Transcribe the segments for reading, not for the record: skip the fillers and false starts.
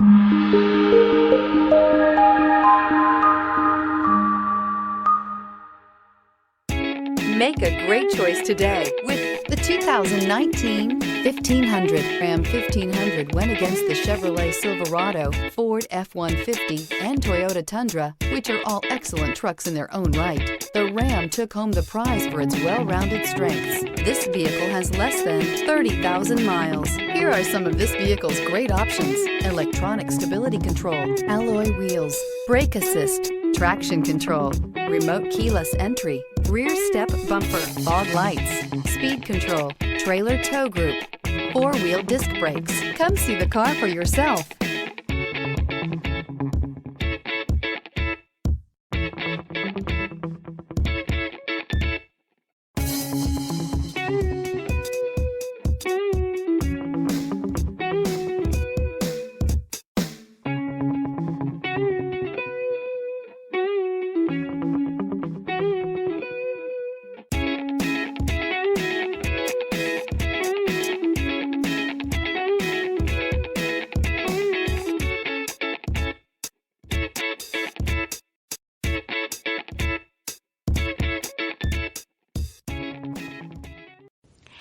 Make a great choice today with the 2019 1500. Ram 1500 went against the Chevrolet Silverado, Ford F-150, and Toyota Tundra, which are all excellent trucks in their own right. The Ram took home the prize for its well-rounded strengths. This vehicle has less than 30,000 miles. Here are some of this vehicle's great options: electronic stability control, alloy wheels, brake assist, traction control, remote keyless entry, rear step bumper, fog lights, speed control, trailer tow group, four-wheel disc brakes. Come see the car for yourself.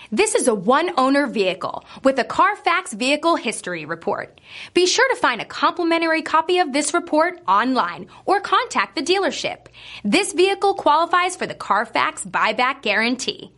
This is a one-owner vehicle with a CARFAX Vehicle History Report. Be sure to find a complimentary copy of this report online or contact the dealership. This vehicle qualifies for the CARFAX Buyback Guarantee.